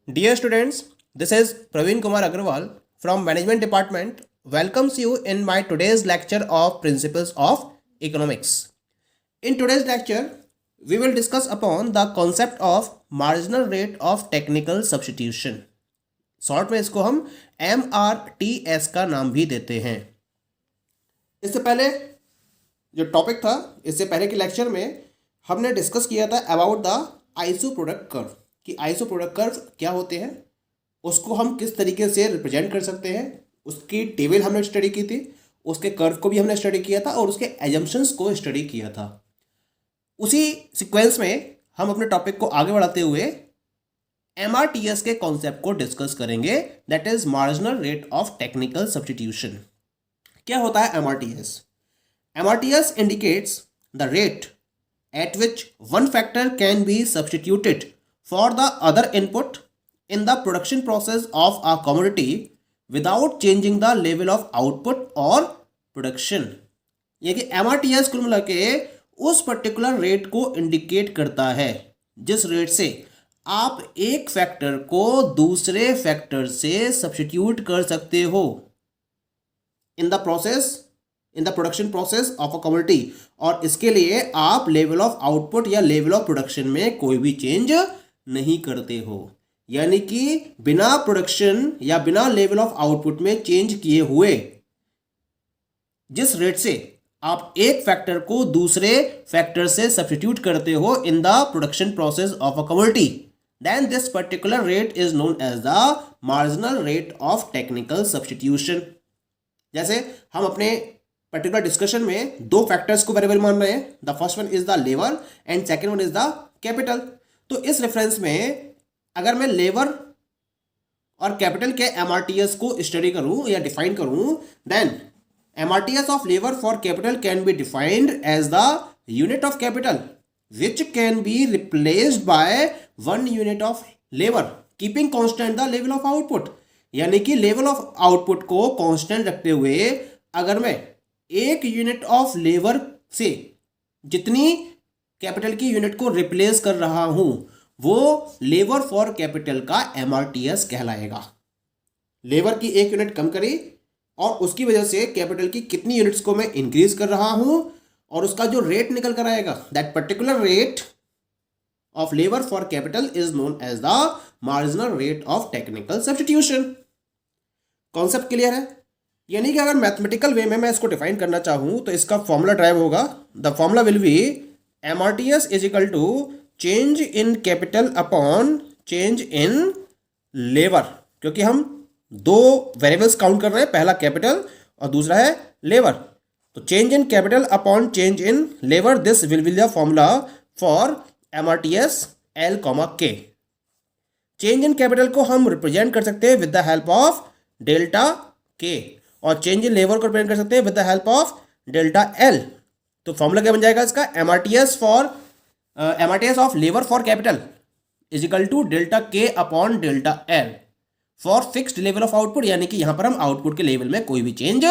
Dear students, this is Praveen Kumar Agrawal from Management Department welcomes you in my today's lecture of Principles of Economics. In today's lecture, we will discuss upon the concept of marginal rate of technical substitution. Short में इसको हम MRTS का नाम भी देते हैं। इससे पहले जो टॉपिक था, इससे पहले के लेक्चर में हमने डिस्कस किया था about the iso product curve कि आइसो प्रोडक्ट कर्व क्या होते हैं, उसको हम किस तरीके से रिप्रेजेंट कर सकते हैं, उसकी टेबल हमने स्टडी की थी, उसके कर्व को भी हमने स्टडी किया था और उसके एजम्पशंस को स्टडी किया था। उसी सीक्वेंस में हम अपने टॉपिक को आगे बढ़ाते हुए MRTS के कॉन्सेप्ट को डिस्कस करेंगे, that is marginal rate of technical substitution. क्या होता है MRTS? MRTS indicates the rate at which one factor can be substituted for the other input in the production process of a commodity without changing the level of output or production। ये कि MRTS कुल मिला के उस particular rate को indicate करता है जिस रेट से आप एक फैक्टर को दूसरे फैक्टर से सब्स्टिट्यूट कर सकते हो in the production process of a commodity, और इसके लिए आप लेवल ऑफ आउटपुट या लेवल ऑफ प्रोडक्शन में कोई भी चेंज नहीं करते हो। यानी कि बिना प्रोडक्शन या बिना लेवल ऑफ आउटपुट में चेंज किए हुए जिस रेट से आप एक फैक्टर को दूसरे फैक्टर से सब्स्टिट्यूट करते हो in the production process of a commodity, then this particular rate is known as the marginal rate of technical substitution. जैसे हम अपने पर्टिकुलर डिस्कशन में दो फैक्टर्स को वेरिएबल मान रहे हैं, the first one is the labour and second one is the capital. तो इस रेफरेंस में अगर मैं लेबर और कैपिटल के MRTS को स्टडी करूं या डिफाइन करूं, then MRTS of labour for capital can be defined as the unit of capital which can be replaced by one unit of labour keeping constant the level of output. यानी कि level of output को constant रखते हुए अगर मैं एक unit of labour से जितनी कैपिटल की यूनिट को रिप्लेस कर रहा हूं वो लेबर फॉर कैपिटल का MRTS कहलाएगा। लेबर की एक यूनिट कम करी और उसकी वजह से कैपिटल की कितनी यूनिट्स को मैं इंक्रीज कर रहा हूं और उसका जो रेट निकल कर आएगा, that particular rate of labour for capital is known as the marginal rate of technical substitution. Concept clear है? यानी कि अगर मैथमेटिकल वे में मैं इसको डिफाइन करना चाहूं तो इसका फॉर्मूला ड्राइव होगा, the formula will be MRTS is equal to change in capital upon change in labour, क्योंकि हम दो वेरिएबल्स काउंट कर रहे हैं, पहला कैपिटल और दूसरा है लेबर। तो change in capital upon change in labour, this will be the formula for MRTS L, K। Change in capital को हम रिप्रेजेंट कर सकते हैं with the help of delta K और चेंज इन लेबर को रिप्रेजेंट कर सकते हैं with the help of delta L। तो फॉर्मूला क्या बन जाएगा इसका? MRTS of labour for capital is equal to delta K upon delta L for fixed level of output. यानी कि यहां पर हम आउटपुट के लेवल में कोई भी चेंज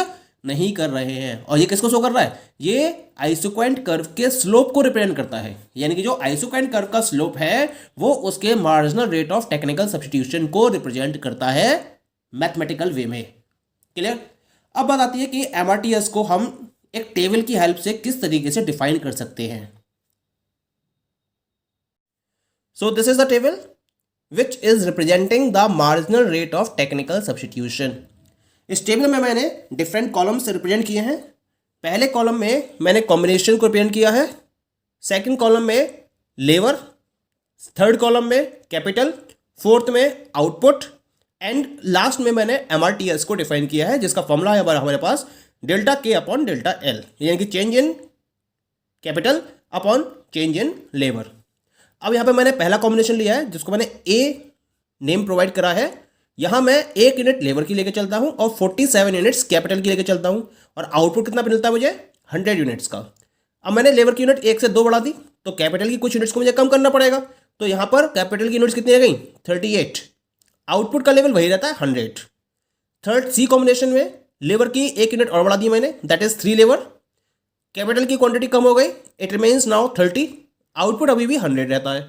नहीं कर रहे हैं। और ये किसको शो कर रहा है? ये आइसोक्वेंट कर्व के स्लोप को रिप्रेजेंट करता है। यानी कि जो आइसोक्वेंट कर्व का स्लोप है वो उसके marginal rate of technical substitution को रिप्रेजेंट करता है मैथमेटिकल वे में। क्लियर? अब बात आती है कि MRTS को हम एक टेबल की हेल्प से किस तरीके से डिफाइन कर सकते हैं। So this is the table which is representing the marginal rate of technical substitution. इस टेबल में मैंने डिफरेंट कॉलम्स रिप्रेजेंट किए हैं। पहले कॉलम में मैंने कॉम्बिनेशन को रिप्रेजेंट किया है, सेकंड कॉलम में लेबर, थर्ड कॉलम में कैपिटल, फोर्थ में आउटपुट एंड लास्ट में मैंने MRTS को डिफाइन किया है जिसका फॉर्मूला है हमारे पास delta K upon delta L, यानी कि change in capital upon change in labour. अब यहाँ पे मैंने पहला कॉम्बिनेशन लिया है जिसको मैंने A नेम प्रोवाइड करा है। यहाँ मैं एक यूनिट लेबर की लेके चलता हूँ और 47 यूनिट्स कैपिटल की लेके चलता हूँ और आउटपुट कितना मिलता है मुझे? 100 यूनिट्स का। अब मैंने लेबर की यूनिट 1 से 2 बढ़ा दी तो कैपिटल की कुछ यूनिट्स को मुझे कम करना पड़ेगा। तो यहाँ पर कैपिटल की यूनिट्स कितनी आ गई? 38। आउटपुट का लेवल वही रहता है 100। थर्ड C कॉम्बिनेशन में लेबर की एक यूनिट और बढ़ा दी मैंने, दैट इज 3 लेबर। कैपिटल की क्वांटिटी कम हो गई, इट रिमेन्स नाउ 30। आउटपुट अभी भी 100 रहता है।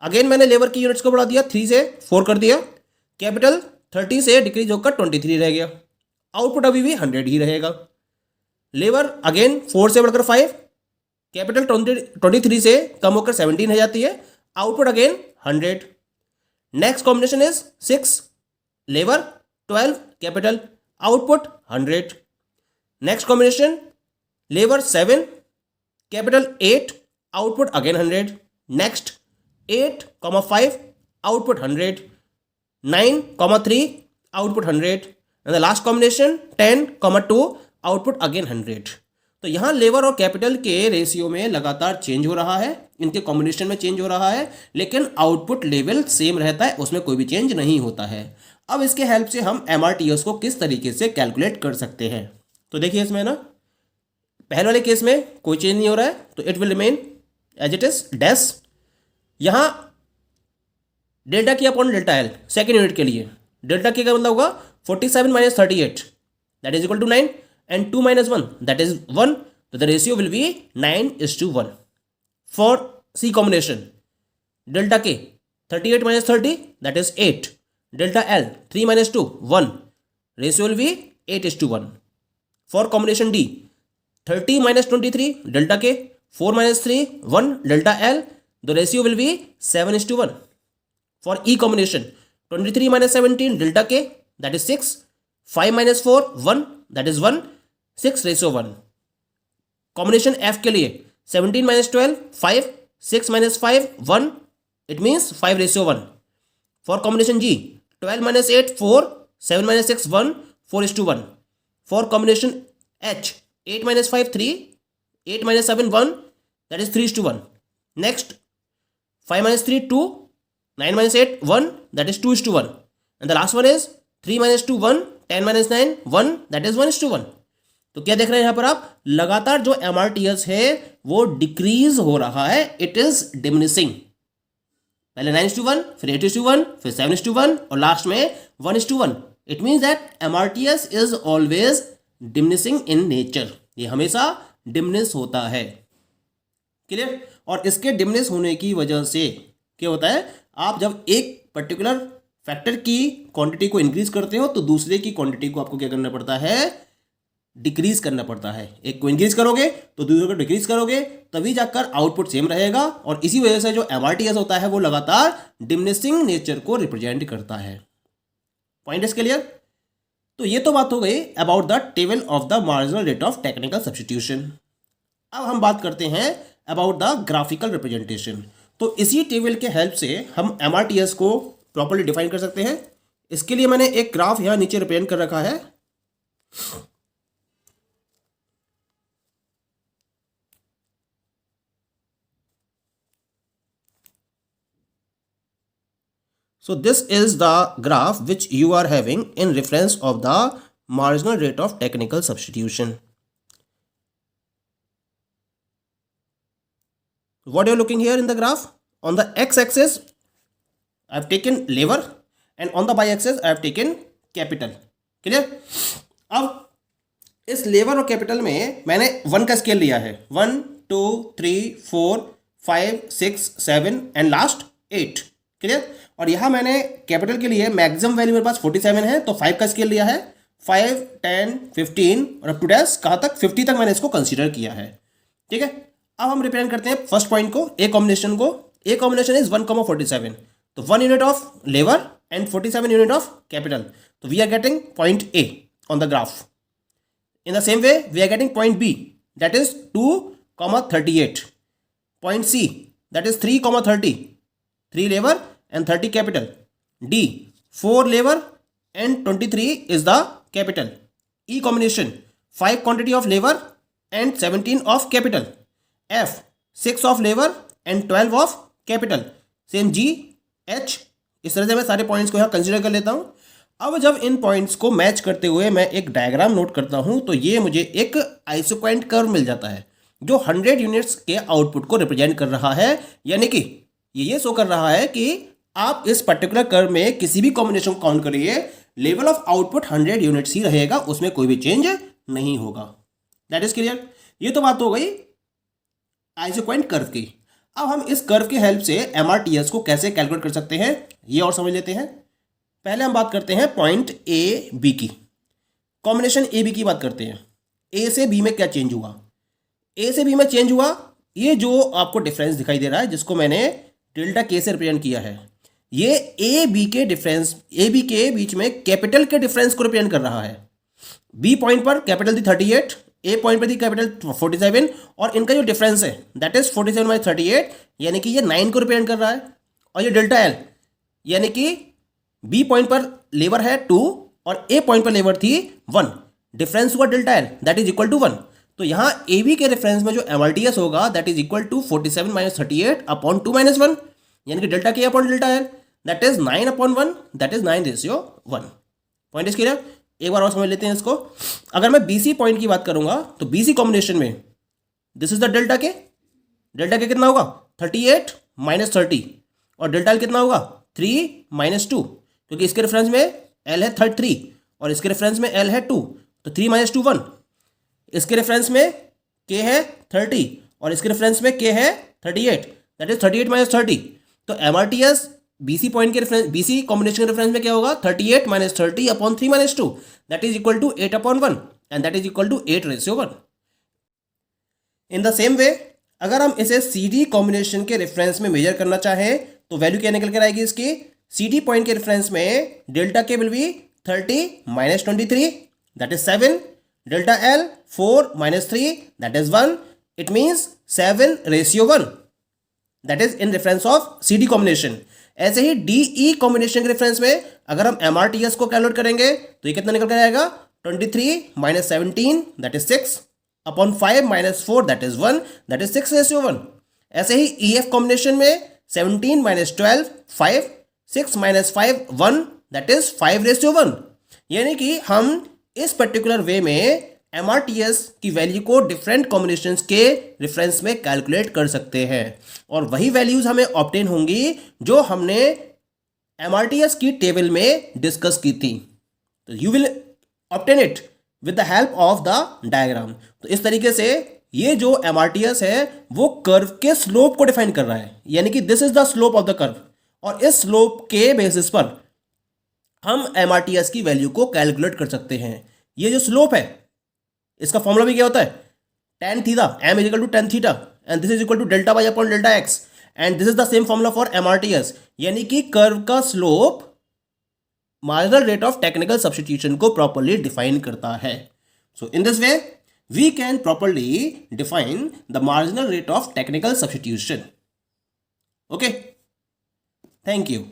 अगेन मैंने लेबर की यूनिट्स को बढ़ा दिया, 3 से 4 कर दिया, कैपिटल 30 से डिक्रीज होकर 23 रह गया, आउटपुट अभी भी 100 ही रहेगा। लेबर अगेन 4 से बढ़कर 5, कैपिटल 23 से कम होकर 17 हो जाती है, output again 100। Next combination is 6 labour 12 capital, output 100। Next combination labour 7 capital 8, output again 100। Next 8, 5 output 100, 9, 3 output 100 and the last combination 10, 2 output again 100। तो यहाँ लेबर और कैपिटल के रेशियो में लगातार चेंज हो रहा है, इनके कॉम्बिनेशन में चेंज हो रहा है, लेकिन आउटपुट लेवल सेम रहता है, उसमें कोई भी चेंज नहीं होता है। अब इसके हेल्प से हम MRTS को किस तरीके से कैलकुलेट कर सकते हैं। तो देखिए इसमें ना, पहले वाले केस में कोई चेंज नहीं हो रहा है, तो it will remain as it is dash. यहाँ delta K upon delta L second unit के लिए, डेल्टा की का मतलब होगा 47 - 38 that is equal to 9 and 2 - 1 that is 1, so the ratio will be 9:1. For C combination, delta K 38 - 30 that is 8, delta L 3 - 2 1, ratio will be 8:1. For combination D 30 - 23 delta K 4 - 3 1, delta L, the ratio will be 7:1. For E combination 23 - 17 delta K that is 6, 5 - 4 1 that is 1, 6:1. Combination F के लिए 17 - 12 5, 6 - 5 1, it means 5:1. For combination G 12 - 8 4, 7 - 6 1, 4:1. For combination H 8 - 5 3, 8 - 7 1, that is 3:1. Next 5 - 3 2, 9 - 8 1, that is 2:1. and the last one is 3 - 2 1, 10 - 9 1, that is 1:1. तो क्या देख रहे हैं यहां पर आप, लगातार जो MRTS है वो डिक्रीज हो रहा है, इट इज डिमिनिशिंग। पहले 9:1, फिर 8:1, फिर 7:1 और लास्ट में 1:1. It means that MRTS is always diminishing in nature, ये हमेशा डिमिनिश होता है। क्लियर? और इसके डिमिनिश होने की वजह से क्या होता है, आप जब एक पर्टिकुलर फैक्टर की क्वांटिटी को इंक्रीज करते हो तो दूसरे की क्वांटिटी को आपको क्या करना पड़ता है, डिक्रीज करना पड़ता है। एक को इंक्रीज करोगे तो दूसरे को डिक्रीज करोगे, तभी जाकर आउटपुट सेम रहेगा। और इसी वजह से जो MRTS होता है वो लगातार डिमिनिशिंग नेचर को रिप्रेजेंट करता है। Point is clear? तो ये तो बात हो गई about the table of the marginal rate of technical substitution. अब हम बात करते हैं अबाउट द ग्राफिकल रिप्रेजेंटेशन। तो इसी टेबल के हेल्प से हम MRTS को प्रॉपर्ली डिफाइन कर सकते हैं। इसके लिए मैंने एक ग्राफ यहां नीचे रिप्रेजेंट कर रखा है। So this is the graph which you are having in reference of the marginal rate of technical substitution. What you are looking here in the graph? On the x-axis, I have taken labor, and on the y-axis, I have taken capital. Clear? अब इस labour और capital में मैंने 1 का scale लिया है, 1 2 3 4 5 6 7 and last 8। Clear? और यहाँ मैंने कैपिटल के लिए मैक्सिमम वैल्यू मेरे पास 47 है, तो 5 का स्केल लिया है, 5 10 15 और अप टू डैश कहाँ तक 50 तक मैंने इसको कंसीडर किया है। ठीक है? अब हम रिप्रेजेंट करते हैं फर्स्ट पॉइंट को, ए कॉम्बिनेशन को। ए कॉम्बिनेशन इज 1,47, तो 1 unit of labour and 47 unit of capital. तो we are getting point A on the graph. In the same way, we are getting point B, that is 2,38. Point C, that is 3,30. 3 labor and 30 capital. D, 4 labor and 23 is the capital. E combination, 5 quantity of labor and 17 of capital. F, 6 of labor and 12 of capital. Same G, H. इस तरह से मैं सारे points को यहाँ consider कर लेता हूँ। अब जब इन पॉइंट्स को मैच करते हुए मैं एक डायग्राम नोट करता हूं तो ये मुझे एक आइसोक्वाइंट कर्व मिल जाता है जो 100 यूनिट्स के आउटपुट को रिप्रेजेंट कर रहा है। यानी कि ये शो कर रहा है कि आप इस पर्टिकुलर कर्व में किसी भी कॉम्बिनेशन को काउंट करिए, लेवल ऑफ आउटपुट 100 यूनिट्स ही रहेगा, उसमें कोई भी चेंज नहीं होगा। That is clear? ये तो बात हो गई आइसोक्वाइंट कर्व की। अब हम इस कर्व की हेल्प से MRTS को कैसे कैलकुलेट कर सकते हैं ये और समझ लेते हैं। पहले हम बात करते हैं पॉइंट ए बी की, कॉम्बिनेशन ए बी की बात करते हैं। ए से बी में क्या चेंज हुआ, ए से बी में चेंज हुआ, ये जो आपको डिफरेंस दिखाई दे रहा है जिसको मैंने डेल्टा के से रिप्रेजेंट किया है, ये ए बी के डिफरेंस, ए बी के बीच में कैपिटल के डिफरेंस को रिप्रेजेंट कर रहा है। बी पॉइंट पर कैपिटल थी 38, ए पॉइंट पर थी कैपिटल 47, और इनका जो डिफरेंस है दैट इज 47 बाई 38, यानी कि ये 9 को रिप्रेजेंट कर रहा है। और ये डेल्टा एल यानी कि बी पॉइंट पर लेबर है 2 और ए पॉइंट पर लेबर थी 1, डिफरेंस हुआ delta L that is equal to 1। तो यहाँ ए बी के रेफरेंस में जो MRTS होगा that is equal to 47 minus 38 upon 2 minus 1, यानी कि delta K upon delta L that is 9 upon 1, that is 9:1। Point is clear. एक बार और समझ लेते हैं इसको। अगर मैं BC पॉइंट की बात करूंगा तो BC कॉम्बिनेशन में दिस इज द डेल्टा के, डेल्टा के कितना होगा 38 माइनस 30, और डेल्टा एल कितना होगा 3 माइनस 2, क्योंकि इसके रेफरेंस में एल है 3 और इसके रेफरेंस में एल है 2, तो 3 माइनस 2 1। इसके रेफरेंस में के है 30 और इसके रेफरेंस में के है 38, दैट इज 38 माइनस 30। तो MRTS BC पॉइंट के रेफरेंस, BC कॉम्बिनेशन के रेफरेंस में क्या होगा 38 minus 30 upon 3 minus 2, that is equal to 8 upon 1, and that is equal to 8:1। In the same way अगर हम इसे CD कॉम्बिनेशन के रेफरेंस में मेजर करना चाहें तो वैल्यू क्या निकल कर आएगी इसकी, CD पॉइंट के रेफरेंस में डेल्टा के will be 30 minus 23, that is 7, delta L 4 minus 3 that is 1, it means 7:1, that is in reference of CD combination. ऐसे ही DE कॉम्बिनेशन के रेफरेंस में अगर हम MRTS को कैलकुलेट करेंगे तो ये कितना निकल कर आएगा 23 minus 17 that is 6 upon 5 minus 4 that is 1, that is 6:1। ऐसे ही EF कॉम्बिनेशन में 17 माइनस 12 5, 6 माइनस 5 1 दैट इज 5:1। यानी कि हम इस पर्टिकुलर वे में MRTS की वैल्यू को डिफरेंट कॉम्बिनेशंस के रेफरेंस में कैलकुलेट कर सकते हैं, और वही वैल्यूज हमें ऑब्टेन होंगी जो हमने MRTS की टेबल में डिस्कस की थी। तो you will obtain it with the help of the diagram. तो इस तरीके से ये जो MRTS है वो कर्व के स्लोप को डिफाइन कर रहा है, यानी कि this is the slope of the curve, और इस स्लोप के बेसिस पर हम MRTS की वैल्यू को कैलकुलेट कर सकते हैं। ये जो स्लोप है इसका फॉर्मूला भी क्या होता है tan theta, m is equal to tan theta, and this is equal to delta Y upon delta X, and this is the same formula for MRTS, यानी कि कर्व का slope marginal rate of technical substitution को properly define करता है। So in this way we can properly define the marginal rate of technical substitution. Okay, thank you.